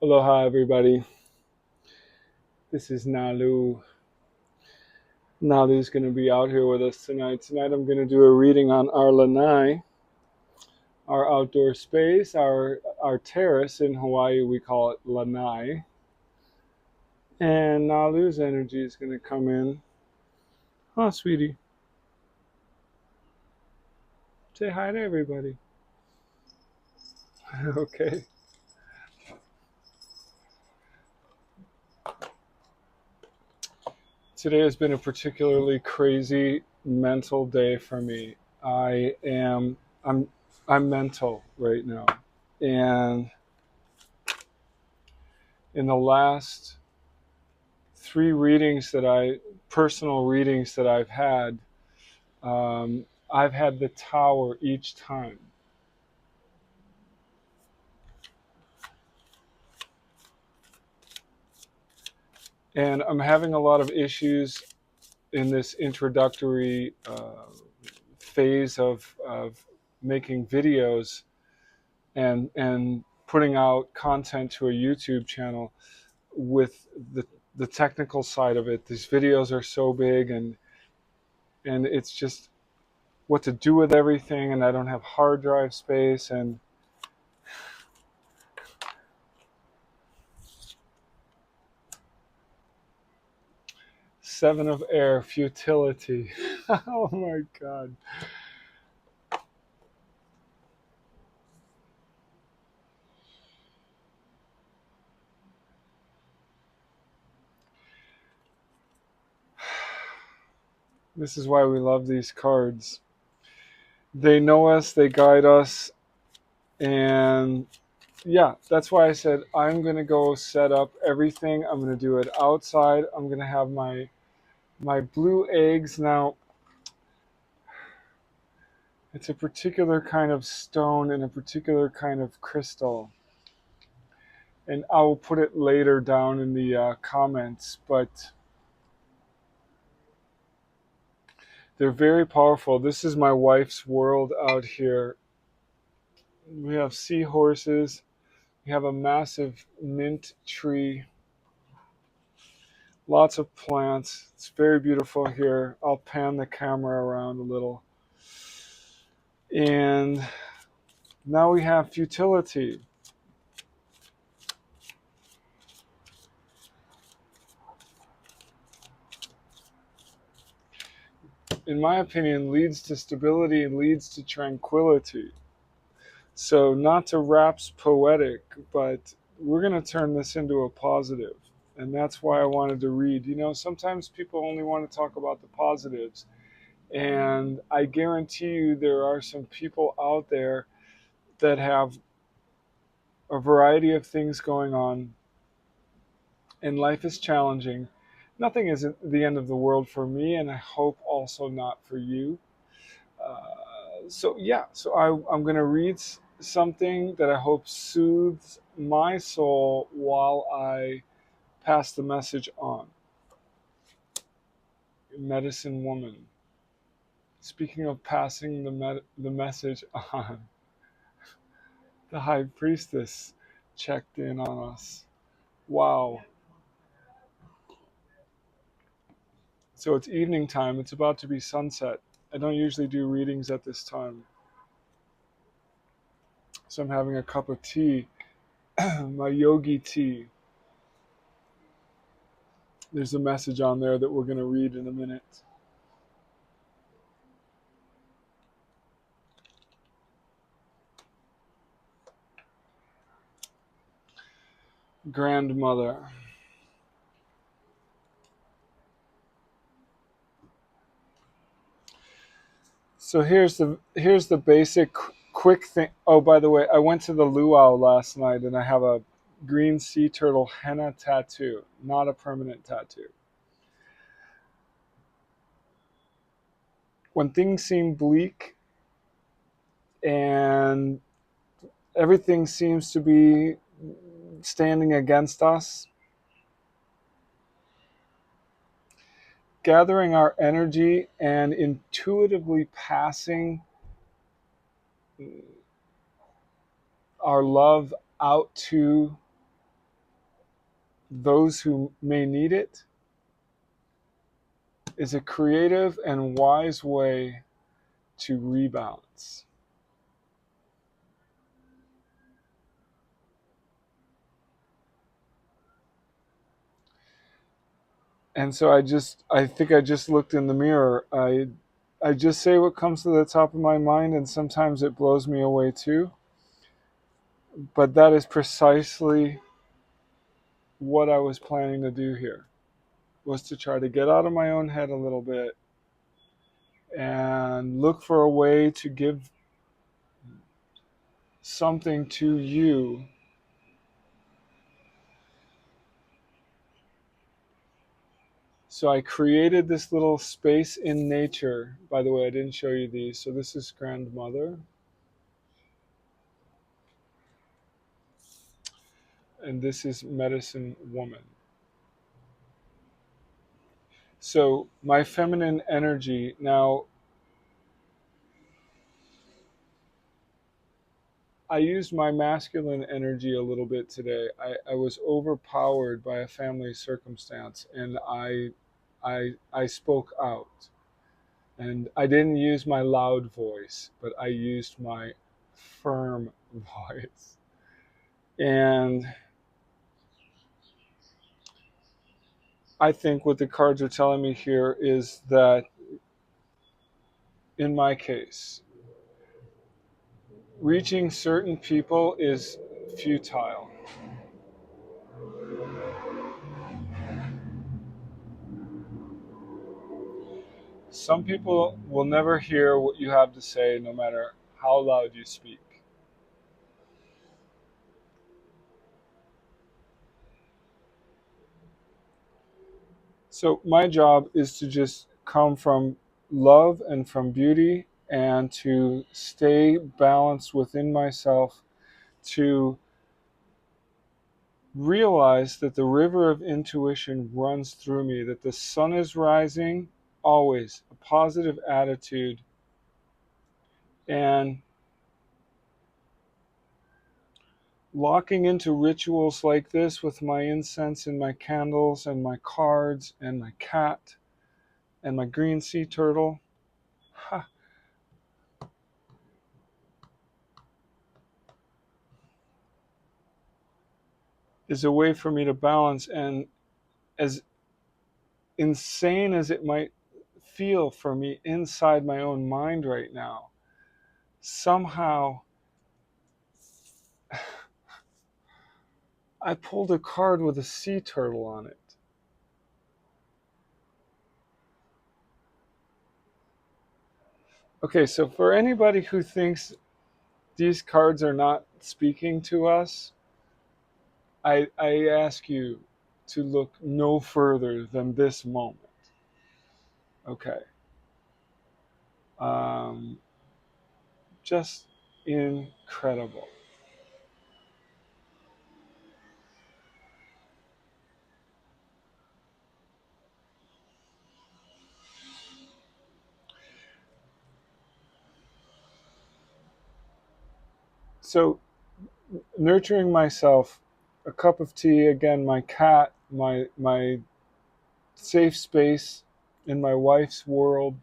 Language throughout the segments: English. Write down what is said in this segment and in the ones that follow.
Aloha, everybody. This is Nalu. Nalu's going to be out here with us tonight. Tonight I'm going to do a reading on our lanai, our outdoor space, our terrace. In Hawaii, we call it lanai. And Nalu's energy is going to come in. Oh, sweetie. Say hi to everybody. Okay. Today has been a particularly crazy mental day for me. I'm mental right now. And in the last personal readings that I've had the tower each time. And I'm having a lot of issues in this introductory phase of making videos and putting out content to a YouTube channel with the technical side of it. These videos are so big and it's just what to do with everything, and I don't have hard drive space, and Seven of Air, futility. Oh my God. This is why we love these cards. They know us, they guide us, and yeah, that's why I said I'm going to go set up everything. I'm going to do it outside. I'm going to have my blue eggs. Now, it's a particular kind of stone and a particular kind of crystal. And I will put it later down in the comments, but they're very powerful. This is my wife's world out here. We have seahorses. We have a massive mint tree. Lots of plants. It's very beautiful here. I'll pan the camera around a little. And now we have futility. In my opinion, leads to stability and leads to tranquility. So not to wax poetic, but we're going to turn this into a positive. And that's why I wanted to read. You know, sometimes people only want to talk about the positives. And I guarantee you there are some people out there that have a variety of things going on, and life is challenging. Nothing is the end of the world for me, and I hope also not for you. I'm going to read something that I hope soothes my soul while I pass the message on. Medicine Woman. Speaking of passing the message on, the High Priestess checked in on us. Wow. So it's evening time. It's about to be sunset. I don't usually do readings at this time. So I'm having a cup of tea, my yogi tea. There's a message on there that we're going to read in a minute. Grandmother. So here's the basic quick thing. Oh, by the way, I went to the luau last night and I have a green sea turtle henna tattoo, not a permanent tattoo. When things seem bleak and everything seems to be standing against us, gathering our energy and intuitively passing our love out to those who may need it is a creative and wise way to rebalance. And so I think I just looked in the mirror. I just say what comes to the top of my mind, and sometimes it blows me away too. But that is precisely what I was planning to do here, was to try to get out of my own head a little bit and look for a way to give something to you. So I created this little space in nature. By the way, I didn't show you these. So this is grandmother, and this is medicine woman. So my feminine energy, now I used my masculine energy a little bit today. I was overpowered by a family circumstance, and I spoke out. And I didn't use my loud voice, but I used my firm voice. And I think what the cards are telling me here is that in my case, reaching certain people is futile. Some people will never hear what you have to say, no matter how loud you speak. So, my job is to just come from love and from beauty and to stay balanced within myself, to realize that the river of intuition runs through me, that the sun is rising, always a positive attitude, and locking into rituals like this with my incense and my candles and my cards and my cat and my green sea turtle, ha, is a way for me to balance. And as insane as it might feel for me inside my own mind right now, somehow I pulled a card with a sea turtle on it. Okay, so for anybody who thinks these cards are not speaking to us, I ask you to look no further than this moment. Okay. Um, just incredible. So, nurturing myself, a cup of tea, again, my cat, my safe space in my wife's world.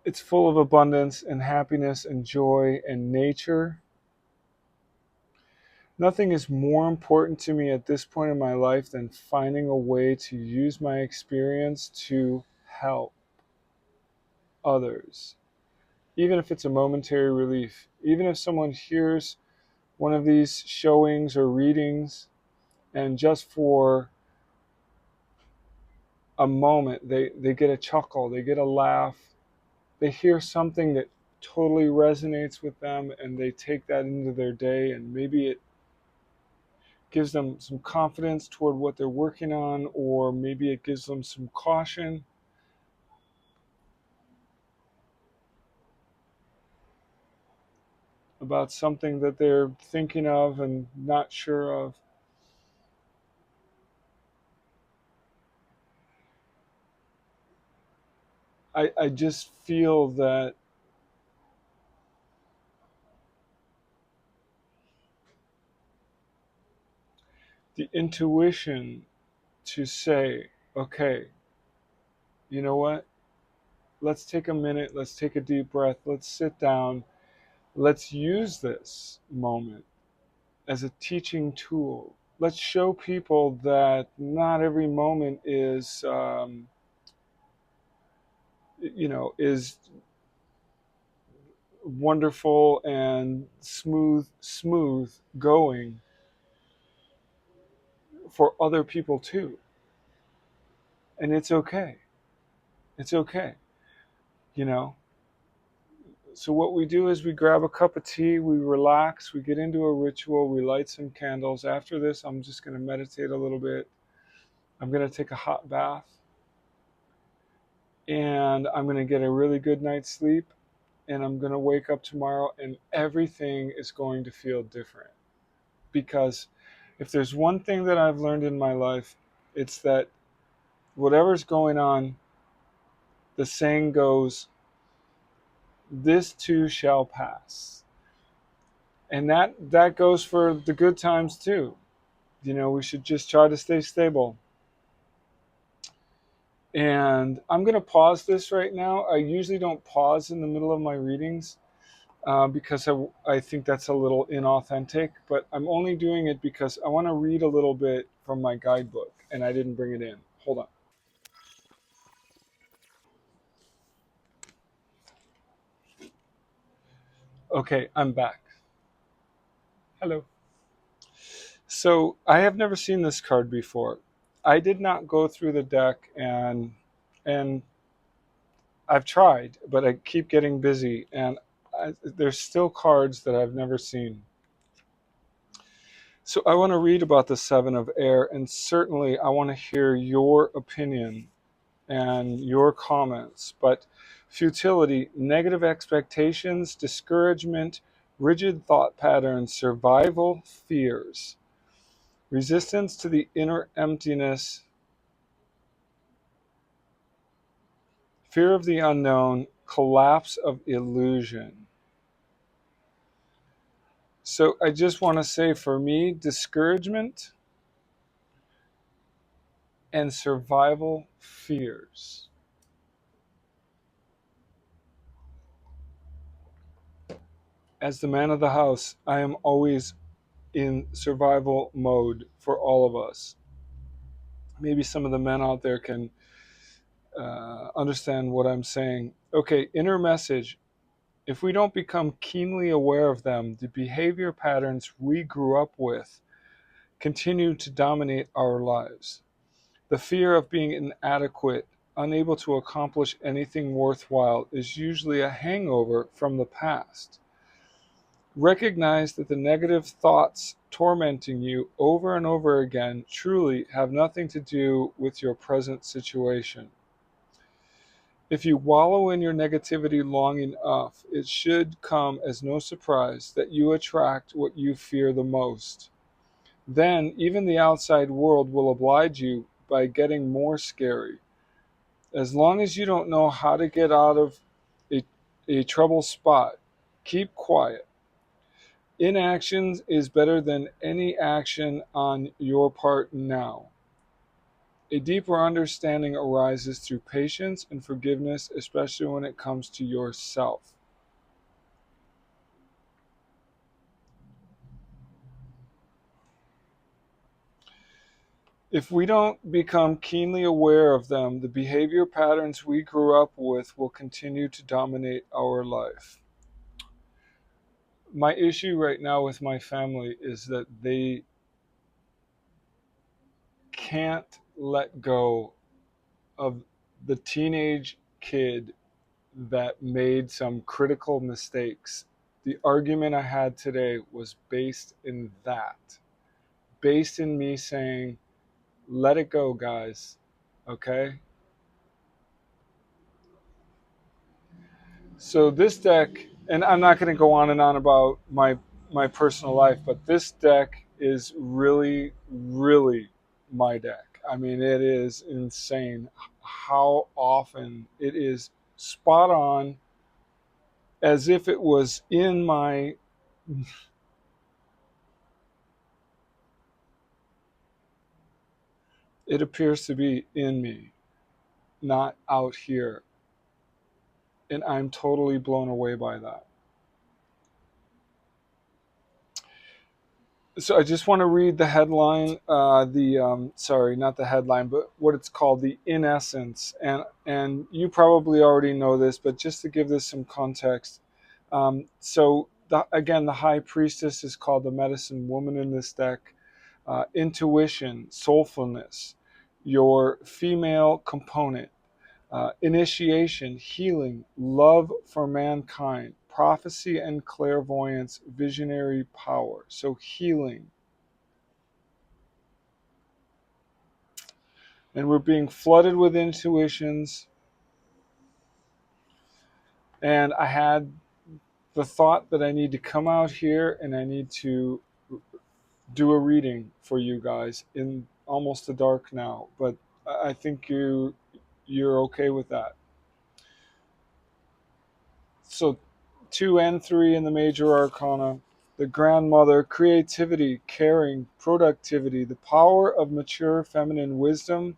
It's full of abundance and happiness and joy and nature. Nothing is more important to me at this point in my life than finding a way to use my experience to help others, even if it's a momentary relief. Even if someone hears one of these showings or readings and just for a moment they get a chuckle, they get a laugh, they hear something that totally resonates with them and they take that into their day, and maybe it gives them some confidence toward what they're working on, or maybe it gives them some caution about something that they're thinking of and not sure of. I just feel that the intuition to say, okay, you know what? Let's take a minute, let's take a deep breath, let's sit down, let's use this moment as a teaching tool. Let's show people that not every moment is, is wonderful and smooth going for other people too. And it's okay. It's okay. You know, so what we do is we grab a cup of tea, we relax, we get into a ritual, we light some candles. After this, I'm just going to meditate a little bit. I'm going to take a hot bath, and I'm going to get a really good night's sleep, and I'm going to wake up tomorrow and everything is going to feel different. Because if there's one thing that I've learned in my life, it's that whatever's going on, the saying goes, this too shall pass. And that goes for the good times too. We should just try to stay stable. And I'm going to pause this right now. I usually don't pause in the middle of my readings because I think that's a little inauthentic, but I'm only doing it because I want to read a little bit from my guidebook and I didn't bring it in. Hold on. Okay, I'm back. Hello. So I have never seen this card before. I did not go through the deck and I've tried, but I keep getting busy and there's still cards that I've never seen. So I want to read about the Seven of Air, and certainly I want to hear your opinion and your comments. But futility, negative expectations, discouragement, rigid thought patterns, survival fears, resistance to the inner emptiness, fear of the unknown, collapse of illusion. So I just want to say, for me, discouragement and survival fears. As the man of the house, I am always in survival mode for all of us. Maybe some of the men out there can understand what I'm saying. Okay, inner message. If we don't become keenly aware of them, the behavior patterns we grew up with continue to dominate our lives. The fear of being inadequate, unable to accomplish anything worthwhile, is usually a hangover from the past. Recognize that the negative thoughts tormenting you over and over again truly have nothing to do with your present situation. If you wallow in your negativity long enough, it should come as no surprise that you attract what you fear the most. Then, even the outside world will oblige you by getting more scary. As long as you don't know how to get out of a trouble spot, keep quiet. Inaction is better than any action on your part now. A deeper understanding arises through patience and forgiveness, especially when it comes to yourself. If we don't become keenly aware of them, the behavior patterns we grew up with will continue to dominate our life. My issue right now with my family is that they can't let go of the teenage kid that made some critical mistakes. The argument I had today was based in that, based in me saying, let it go, guys, okay? So this deck, and I'm not going to go on and on about my personal life, but this deck is really, really my deck. I mean, it is insane how often it is spot on, as if it was in my It appears to be in me, not out here. And I'm totally blown away by that. So I just want to read the headline, sorry, not the headline, but what it's called, the in essence. And you probably already know this, but just to give this some context. Again, the high priestess is called the medicine woman in this deck. Intuition, soulfulness, your female component, initiation, healing, love for mankind, prophecy and clairvoyance, visionary power. So healing. And we're being flooded with intuitions. And I had the thought that I need to come out here and I need to do a reading for you guys in almost the dark now. But I think you're okay with that. So 2 and 3 in the major arcana, the grandmother, creativity, caring, productivity, the power of mature feminine wisdom,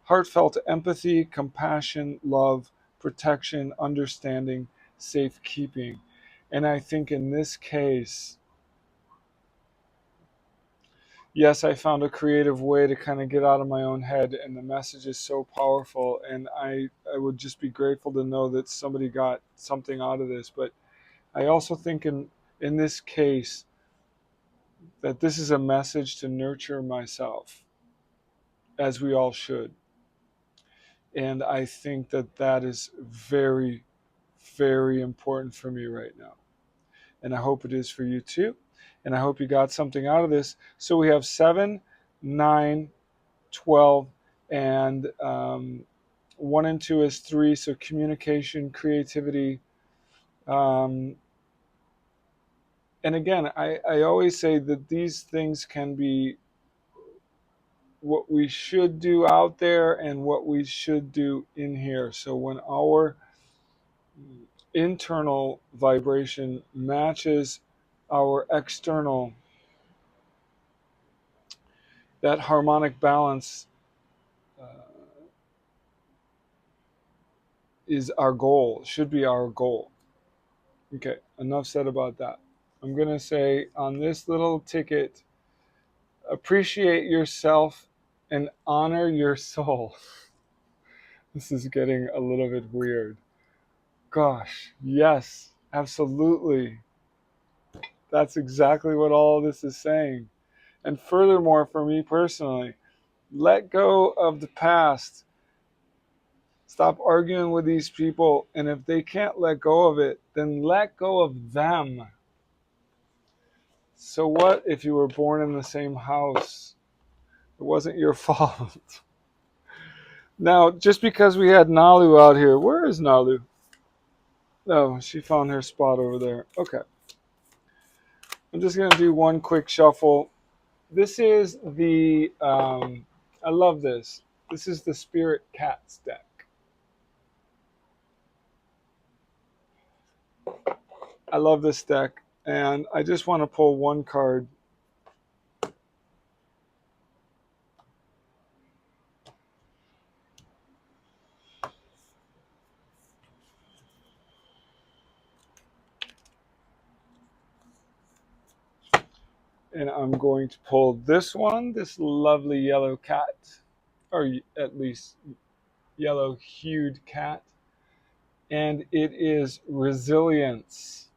heartfelt empathy, compassion, love, protection, understanding, safekeeping. And I think in this case, yes, I found a creative way to kind of get out of my own head, and the message is so powerful. And I would just be grateful to know that somebody got something out of this. But I also think in this case that this is a message to nurture myself, as we all should. And I think that that is very, very important for me right now. And I hope it is for you too. And I hope you got something out of this. So we have 7, 9, 12, and 1 and 2 is 3. So communication, creativity. And again, I always say that these things can be what we should do out there and what we should do in here. So when our internal vibration matches our external, that harmonic balance uh, is our goal, should be our goal. Okay, enough said about that. I'm going to say on this little ticket, appreciate yourself and honor your soul. This is getting a little bit weird. Gosh, yes, absolutely. That's exactly what all of this is saying. And furthermore, for me personally, let go of the past. Stop arguing with these people. And if they can't let go of it, then let go of them. So what if you were born in the same house? It wasn't your fault. Now, just because we had Nalu out here, where is Nalu? Oh, she found her spot over there. Okay. I'm just going to do one quick shuffle. This is I love this. This is the Spirit Cats deck. I love this deck, and I just want to pull one card. And I'm going to pull this one, this lovely yellow cat, or at least yellow hued cat. And it is resilience.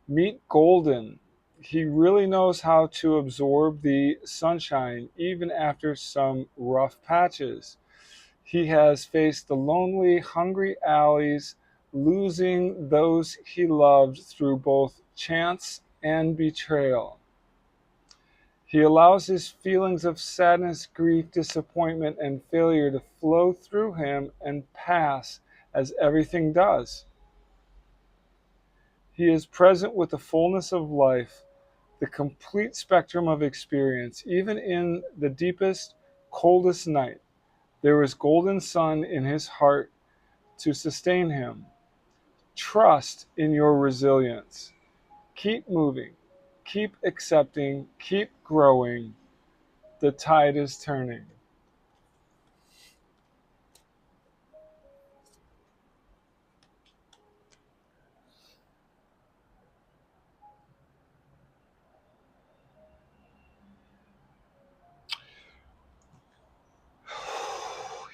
Meet Golden. He really knows how to absorb the sunshine even after some rough patches. He has faced the lonely, hungry alleys, losing those he loved through both chance and betrayal. He allows his feelings of sadness, grief, disappointment, and failure to flow through him and pass as everything does. He is present with the fullness of life, the complete spectrum of experience. Even in the deepest, coldest night, there is golden sun in his heart to sustain him. Trust in your resilience. Keep moving, keep accepting, keep growing. The tide is turning.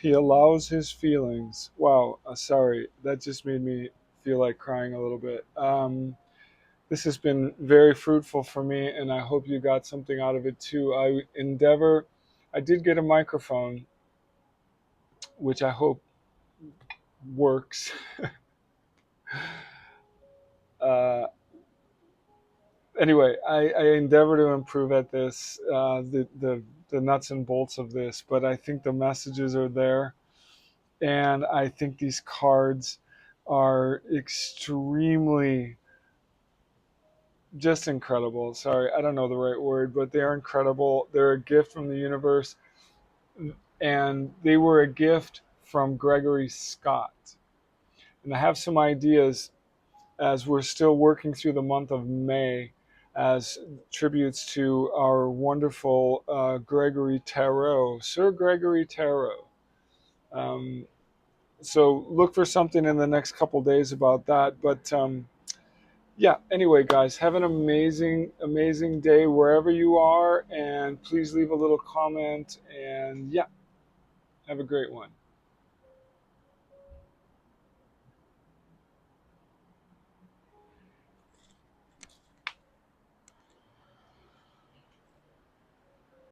He allows his feelings. Wow, sorry, that just made me feel like crying a little bit. This has been very fruitful for me, and I hope you got something out of it too. I did get a microphone, which I hope works. uh, anyway, I endeavor to improve at this, the nuts and bolts of this, but I think the messages are there, and I think these cards are extremely just incredible. Sorry, I don't know the right word, but they are incredible. They're a gift from the universe, and they were a gift from Gregory Scott. And I have some ideas as we're still working through the month of May as tributes to our wonderful Gregory Tarot, Sir Gregory Tarot. Um, so look for something in the next couple days about that. But yeah, anyway, guys, have an amazing, amazing day wherever you are. And please leave a little comment. And yeah, have a great one.